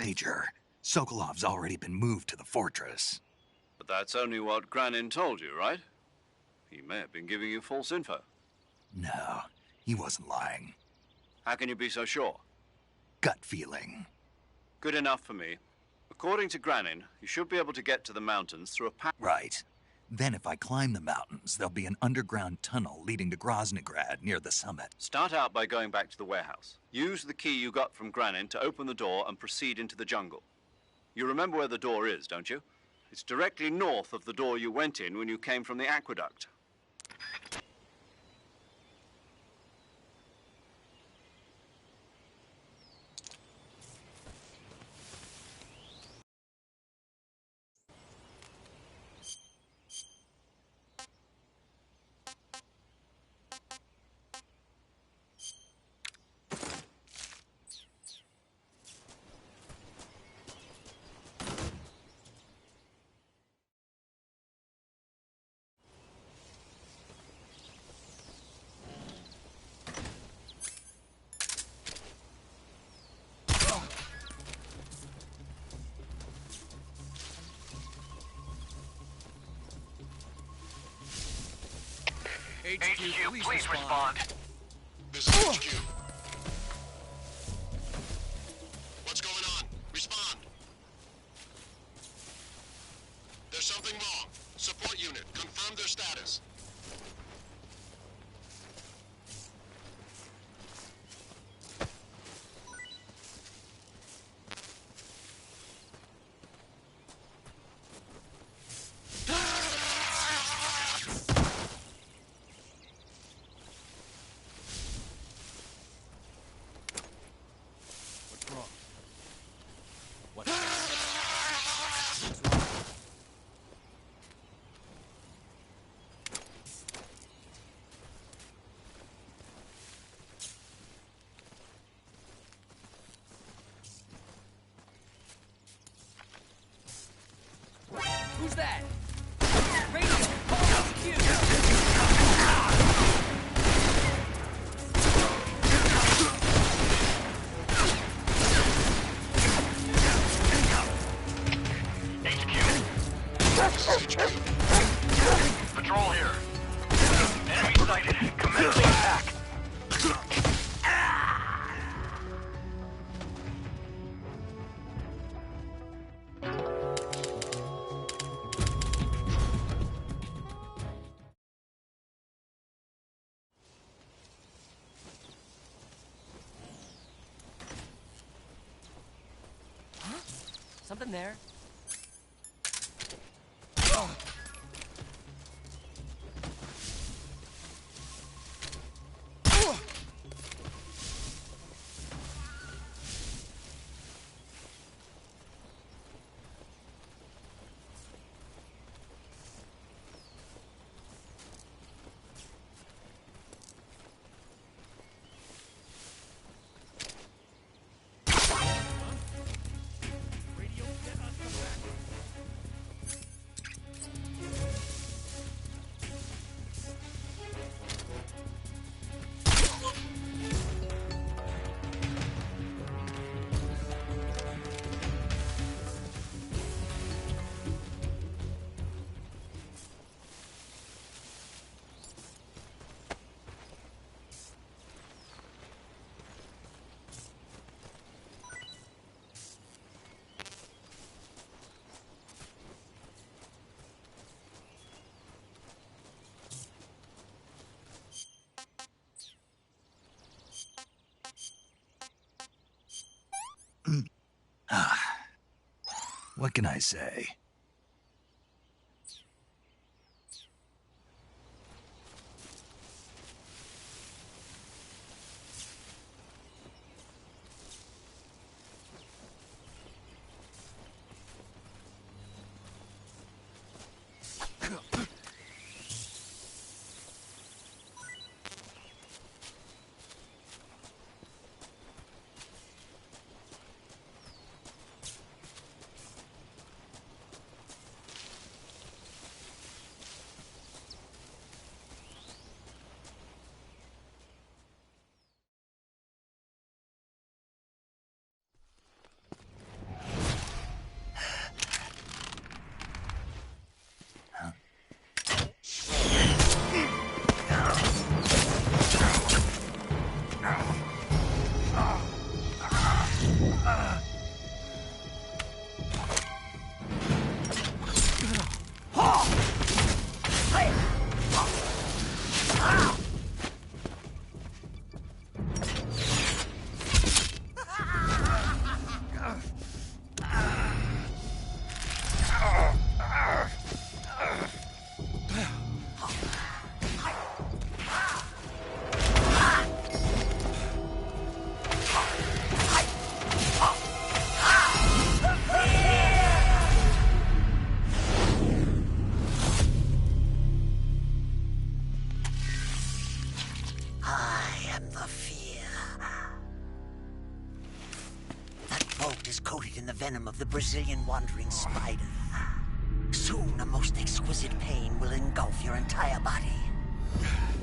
Major. Sokolov's already been moved to the fortress. But that's only what Granin told you, right? He may have been giving you false info. No, he wasn't lying. How can you be so sure? Gut feeling. Good enough for me. According to Granin, you should be able to get to the mountains through a path. Right. Then if I climb the mountains, there'll be an underground tunnel leading to Groznygrad near the summit. Start out by going back to the warehouse. Use the key you got from Granin to open the door and proceed into the jungle. You remember where the door is, don't you? It's directly north of the door you went in when you came from the aqueduct. HQ, please respond. This is HQ. What's going on? Respond. There's something wrong. Support unit, confirm their status. Who's that? Radio! Call HQ! Patrol here. Enemy sighted. Commence the attack. Something there. What can I say? am the fear. That bolt is coated in the venom of the Brazilian wandering spider. Soon a most exquisite pain will engulf your entire body.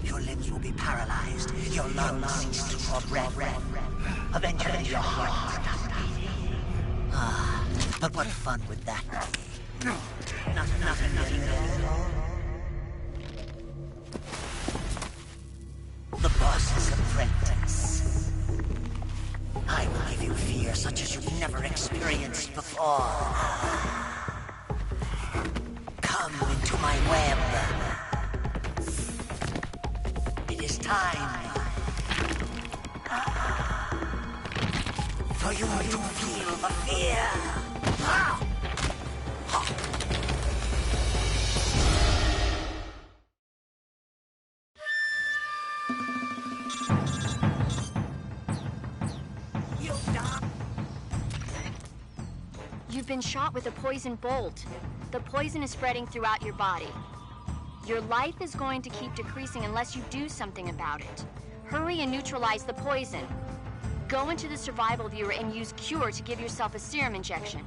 Your limbs will be paralyzed, your lungs cease to draw breath. Eventually your heart will stop beating. Ah, but what fun would that be? Nothing at all. The boss's apprentice. I will give you fear such as you've never experienced before. Come into my web. It is time for you to feel the fear. You've been shot with a poison bolt. The poison is spreading throughout your body. Your life is going to keep decreasing unless you do something about it. Hurry and neutralize the poison. Go into the survival viewer and use Cure to give yourself a serum injection.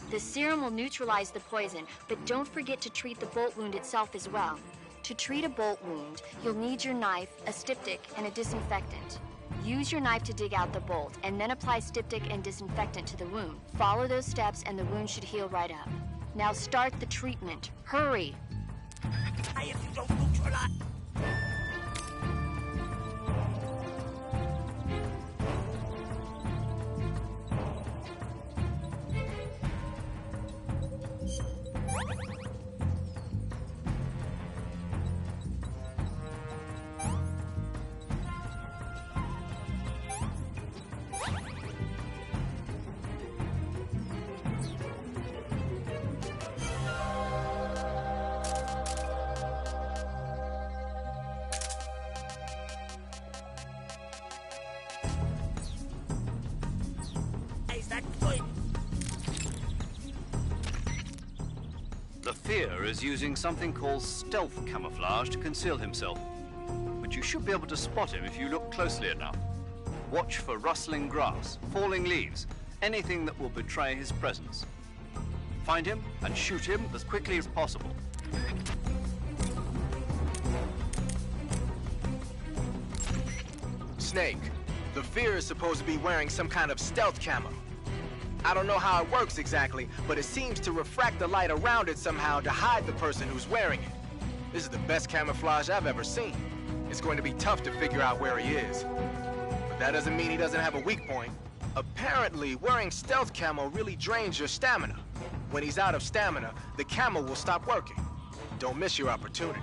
The serum will neutralize the poison, but don't forget to treat the bolt wound itself as well. To treat a bolt wound, you'll need your knife, a styptic, and a disinfectant. Use your knife to dig out the bolt, and then apply styptic and disinfectant to the wound. Follow those steps, and the wound should heal right up. Now start the treatment. Hurry! If you don't neutralize... The Fear is using something called stealth camouflage to conceal himself. But you should be able to spot him if you look closely enough. Watch for rustling grass, falling leaves, anything that will betray his presence. Find him and shoot him as quickly as possible. Snake, the Fear is supposed to be wearing some kind of stealth camo. I don't know how it works exactly, but it seems to refract the light around it somehow to hide the person who's wearing it. This is the best camouflage I've ever seen. It's going to be tough to figure out where he is. But that doesn't mean he doesn't have a weak point. Apparently, wearing stealth camo really drains your stamina. When he's out of stamina, the camo will stop working. Don't miss your opportunity.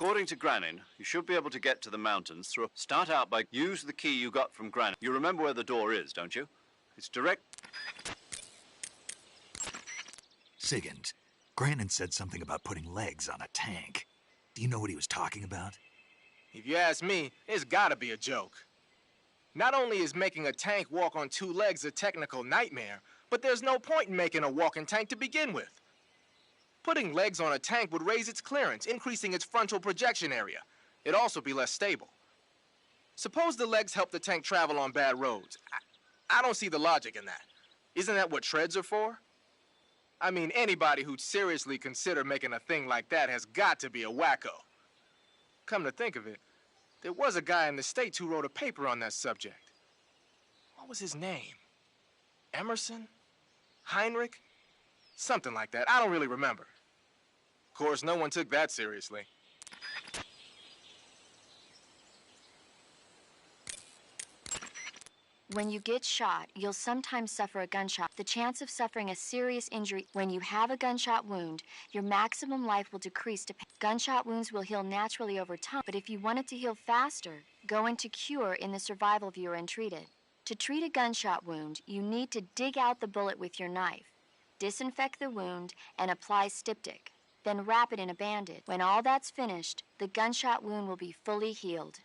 According to Granin, you should be able to get to the mountains through Start out by use the key you got from Granin. You remember where the door is, don't you? It's direct... Sigint, Grannon said something about putting legs on a tank. Do you know what he was talking about? If you ask me, it's gotta be a joke. Not only is making a tank walk on two legs a technical nightmare, but there's no point in making a walking tank to begin with. Putting legs on a tank would raise its clearance, increasing its frontal projection area. It'd also be less stable. Suppose the legs help the tank travel on bad roads. I don't see the logic in that. Isn't that what treads are for? I mean, anybody who'd seriously consider making a thing like that has got to be a wacko. Come to think of it, there was a guy in the States who wrote a paper on that subject. What was his name? Emerson? Heinrich? Something like that. I don't really remember. Of course, no one took that seriously. When you get shot, you'll sometimes suffer a gunshot. The chance of suffering a serious injury when you have a gunshot wound, your maximum life will decrease to... Gunshot wounds will heal naturally over time, but if you want it to heal faster, go into cure in the survival viewer and treat it. To treat a gunshot wound, you need to dig out the bullet with your knife, disinfect the wound, and apply styptic. Then wrap it in a bandage. When all that's finished, the gunshot wound will be fully healed.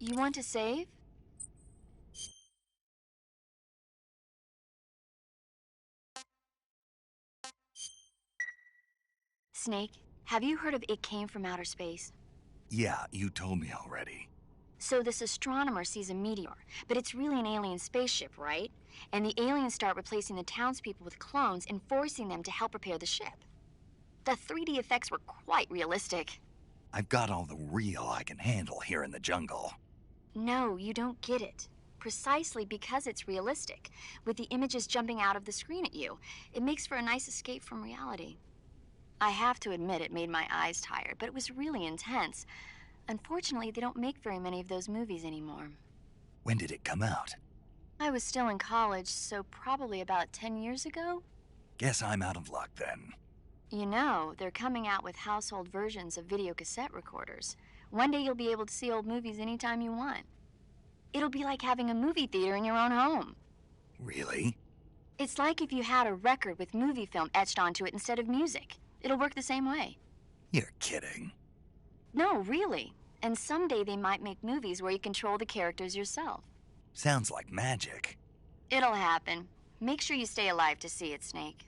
You want to save? Snake, have you heard of It Came from Outer Space? Yeah, you told me already. So this astronomer sees a meteor, but it's really an alien spaceship, right? And the aliens start replacing the townspeople with clones and forcing them to help repair the ship. The 3D effects were quite realistic. I've got all the real I can handle here in the jungle. No, you don't get it. Precisely because it's realistic, with the images jumping out of the screen at you, it makes for a nice escape from reality. I have to admit it made my eyes tired, but it was really intense. Unfortunately, they don't make very many of those movies anymore. When did it come out? I was still in college, so probably about 10 years ago? Guess I'm out of luck then. You know, they're coming out with household versions of videocassette recorders. One day you'll be able to see old movies anytime you want. It'll be like having a movie theater in your own home. Really? It's like if you had a record with movie film etched onto it instead of music. It'll work the same way. You're kidding. No, really. And someday they might make movies where you control the characters yourself. Sounds like magic. It'll happen. Make sure you stay alive to see it, Snake.